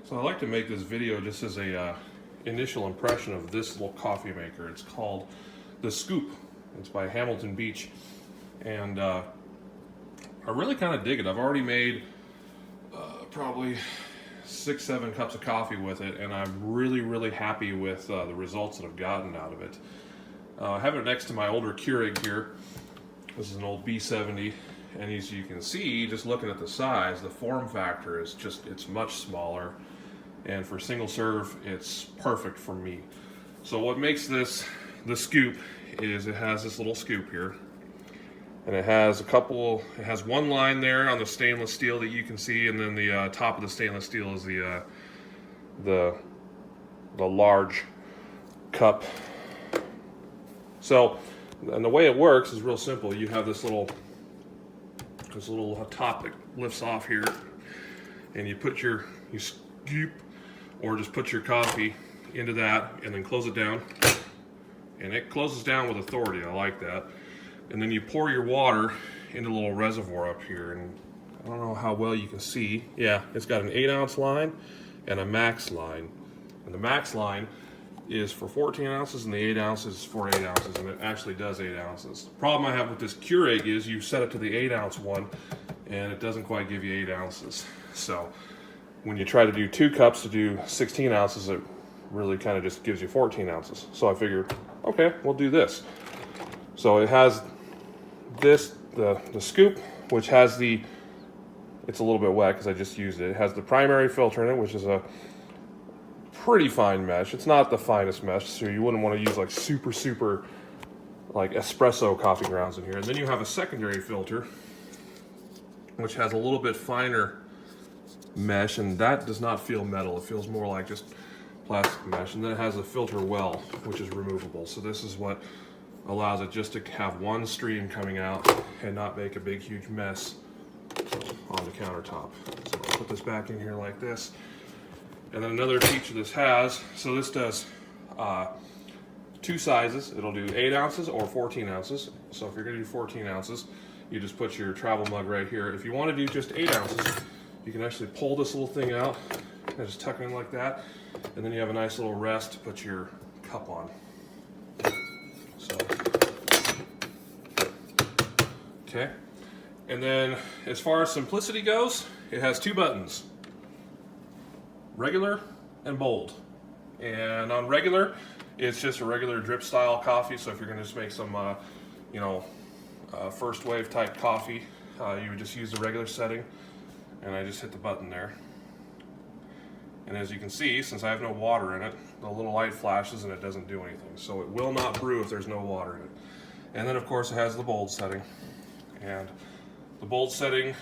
So I like to make this video just as a initial impression of this little coffee maker. It's called the Scoop. It's by Hamilton Beach, and I really kind of dig it. I've already made probably 6-7 cups of coffee with it, and I'm really happy with the results that I've gotten out of it. I have it next to my older Keurig here. This is an old B70, and as you can see, just looking at the size, the form factor is it's much smaller, and for single serve, it's perfect for me. So what makes this the Scoop is it has this little scoop here, and it has one line there on the stainless steel that you can see, and then the top of the stainless steel is the large cup. So, and the way it works is real simple. You have this little top that lifts off here, and you scoop, or just put your coffee into that, and then close it down. And it closes down with authority. I like that. And then you pour your water into a little reservoir up here, and I don't know how well you can see. Yeah, it's got an 8-ounce line and a max line. And the max line is for 14 ounces, and the 8 ounces is for 8 ounces, and it actually does 8 ounces. The problem I have with this Keurig is you set it to the 8-ounce one, and it doesn't quite give you 8 ounces. So when you try to do 2 cups to do 16 ounces, it really kind of just gives you 14 ounces. So I figured, okay, we'll do this. So it has this, the Scoop, which has it's a little bit wet because I just used it. It has the primary filter in it, which is a pretty fine mesh. It's not the finest mesh, so you wouldn't want to use like super like espresso coffee grounds in here. And then you have a secondary filter, which has a little bit finer mesh, and that does not feel metal. It feels more like just plastic mesh. And then it has a filter well, which is removable. So this is what allows it just to have one stream coming out and not make a big huge mess on the countertop. So I'll put this back in here like this. And then another feature this has, so this does 2 sizes. It'll do 8 ounces or 14 ounces. So if you're gonna do 14 ounces, you just put your travel mug right here. If you wanna do just 8 ounces, you can actually pull this little thing out and just tuck it in like that. And then you have a nice little rest to put your cup on. So, okay. And then as far as simplicity goes, it has 2 buttons. Regular and bold. And on regular, it's just a regular drip style coffee. So if you're gonna just make some, first wave type coffee, you would just use the regular setting. And I just hit the button there. And as you can see, since I have no water in it, the little light flashes and it doesn't do anything. So it will not brew if there's no water in it. And then of course it has the bold setting. And the bold setting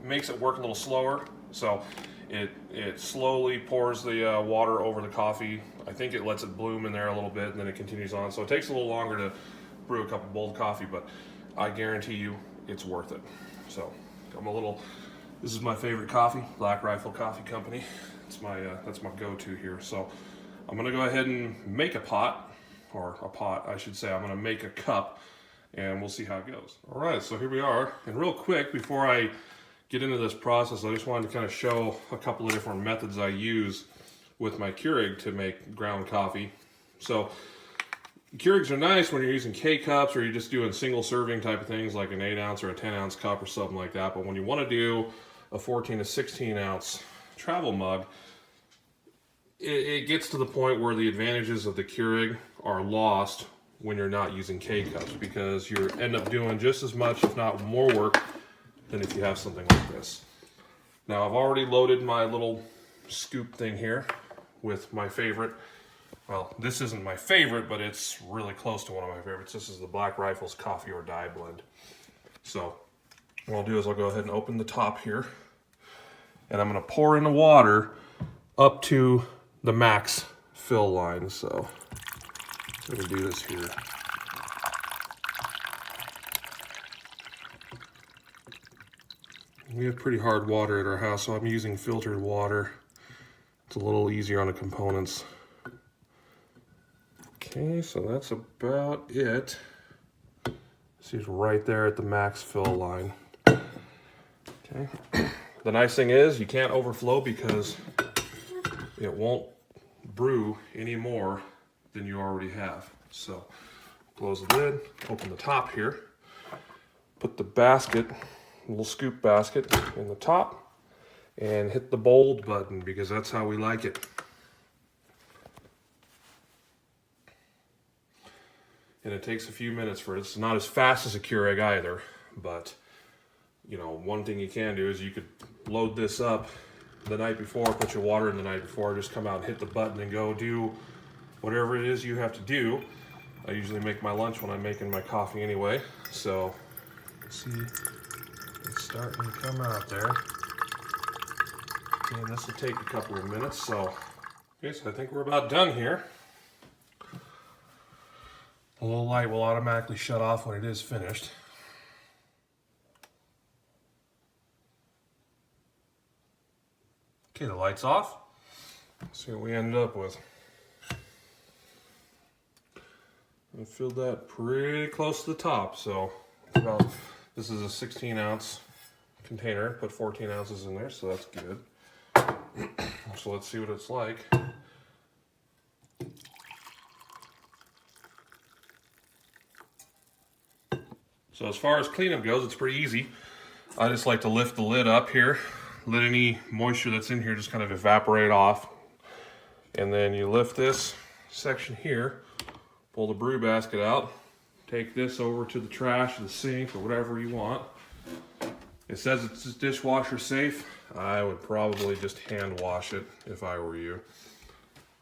makes it work a little slower. So it slowly pours the water over the coffee. I think it lets it bloom in there a little bit, and then it continues on. So it takes a little longer to brew a cup of bold coffee, but I guarantee you it's worth it. So this is my favorite coffee, Black Rifle Coffee Company. That's my go-to here. So I'm gonna go ahead and make a pot, I should say. I'm gonna make a cup, and we'll see how it goes. All right, so here we are. And real quick, before I get into this process, I just wanted to kind of show a couple of different methods I use with my Keurig to make ground coffee. So Keurigs are nice when you're using K-cups or you're just doing single serving type of things like an 8-ounce or a 10-ounce cup or something like that. But when you want to do a 14 to 16-ounce travel mug, it gets to the point where the advantages of the Keurig are lost when you're not using K-cups, because you end up doing just as much, if not more work, than if you have something like this. Now I've already loaded my little scoop thing here with my favorite. Well, this isn't my favorite, but it's really close to one of my favorites. This is the Black Rifle's Coffee or Die blend. So what I'll do is I'll go ahead and open the top here, and I'm going to pour in the water up to the max fill line. So I'm going to do this here. We have pretty hard water at our house, so I'm using filtered water. It's a little easier on the components. Okay, so that's about it. See, it's right there at the max fill line. Okay. The nice thing is you can't overflow because it won't brew any more than you already have. So close the lid, open the top here, put the basket, little scoop basket in the top, and hit the bold button because that's how we like it. And it takes a few minutes for it. It's not as fast as a Keurig either, but you know, one thing you can do is you could load this up the night before, put your water in the night before, just come out and hit the button and go do whatever it is you have to do. I usually make my lunch when I'm making my coffee anyway, so see, it's starting to come out there. And this will take a couple of minutes, so okay, so I think we're about done here. The little light will automatically shut off when it is finished. Okay, the light's off. Let's see what we ended up with. I filled that pretty close to the top, so about, this is a 16-ounce container. Put 14 ounces in there, so that's good. So let's see what it's like. So as far as cleanup goes, it's pretty easy. I just like to lift the lid up here, let any moisture that's in here just kind of evaporate off. And then you lift this section here, pull the brew basket out, take this over to the trash or the sink or whatever you want. It says it's dishwasher safe. I would probably just hand wash it if I were you.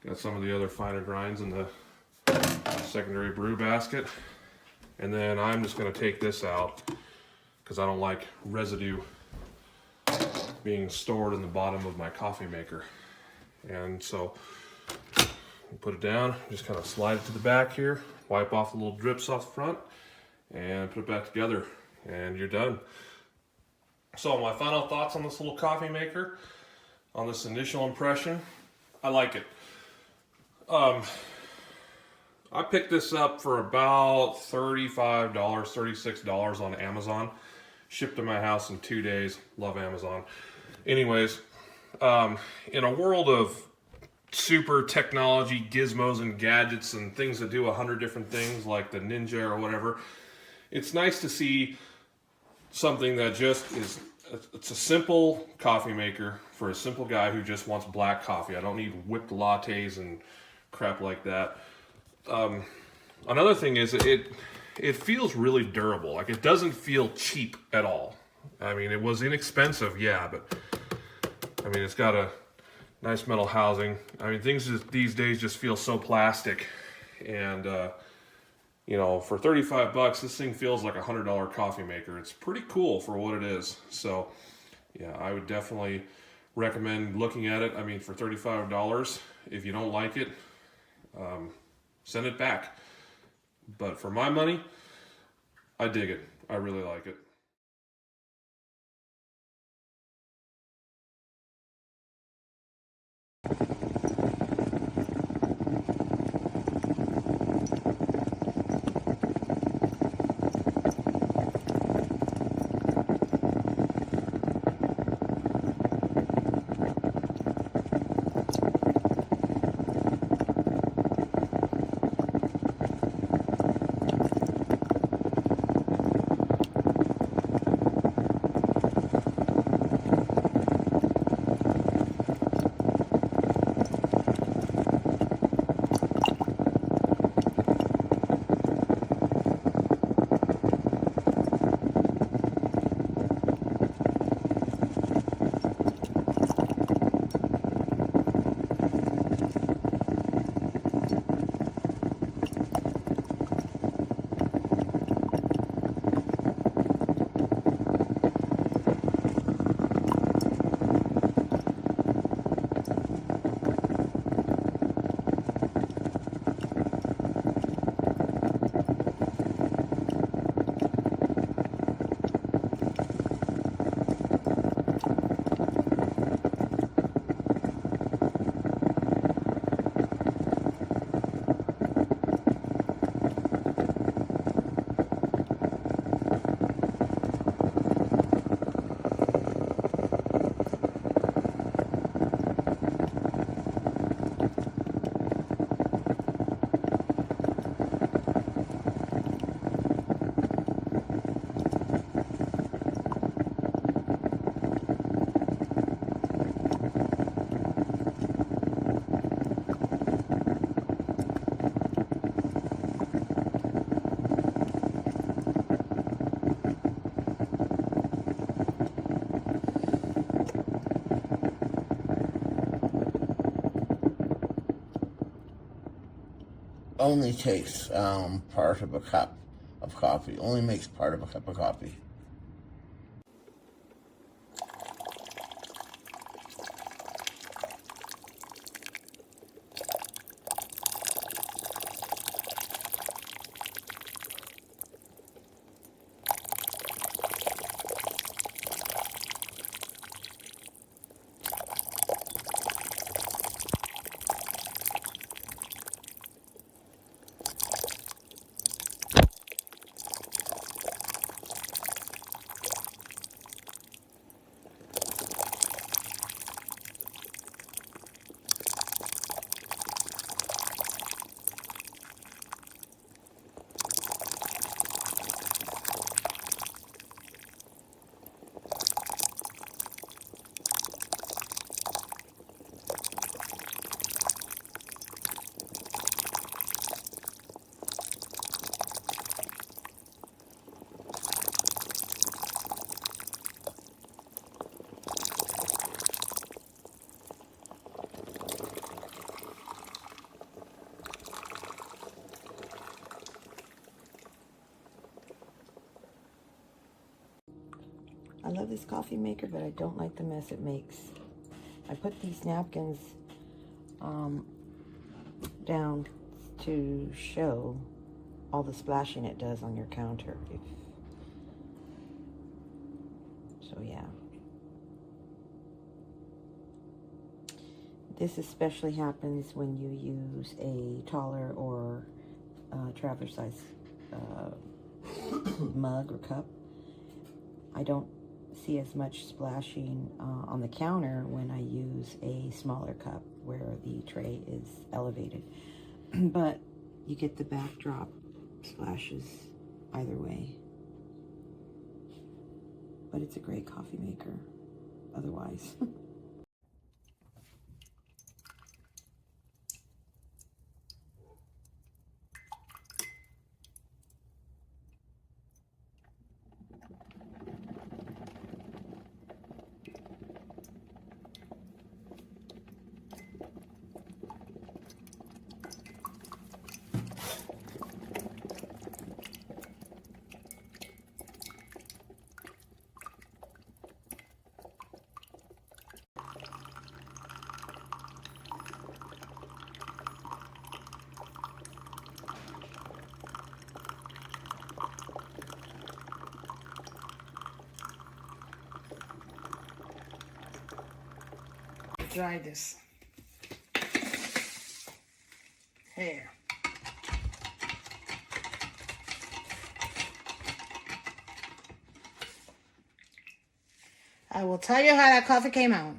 Got some of the other finer grinds in the secondary brew basket. And then I'm just going to take this out because I don't like residue being stored in the bottom of my coffee maker. And so put it down, just kind of slide it to the back here, wipe off the little drips off the front, and put it back together, and you're done. So my final thoughts on this little coffee maker, on this initial impression, I like it. I picked this up for about $35, $36 on Amazon. Shipped to my house in 2 days. Love Amazon. Anyways, in a world of super technology, gizmos and gadgets and things that do 100 different things like the Ninja or whatever, it's nice to see something that just is, it's a simple coffee maker for a simple guy who just wants black coffee. I don't need whipped lattes and crap like that. Another thing is it feels really durable. Like, it doesn't feel cheap at all. I mean, it was inexpensive, yeah, but I mean, it's got a nice metal housing. I mean, things these days just feel so plastic, and you know, for 35 bucks, this thing feels like a $100 coffee maker. It's pretty cool for what it is. So yeah, I would definitely recommend looking at it. I mean, for $35, if you don't like it, send it back. But for my money, I dig it. I really like it. only takes part of a cup of coffee. Only makes part of a cup of coffee. I love this coffee maker, but I don't like the mess it makes. I put these napkins down to show all the splashing it does on your counter. So yeah. This especially happens when you use a taller or traveler size mug or cup. I don't see as much splashing on the counter when I use a smaller cup where the tray is elevated. But you get the backdrop splashes either way. But it's a great coffee maker otherwise. Dry this hair. I will tell you how that coffee came out.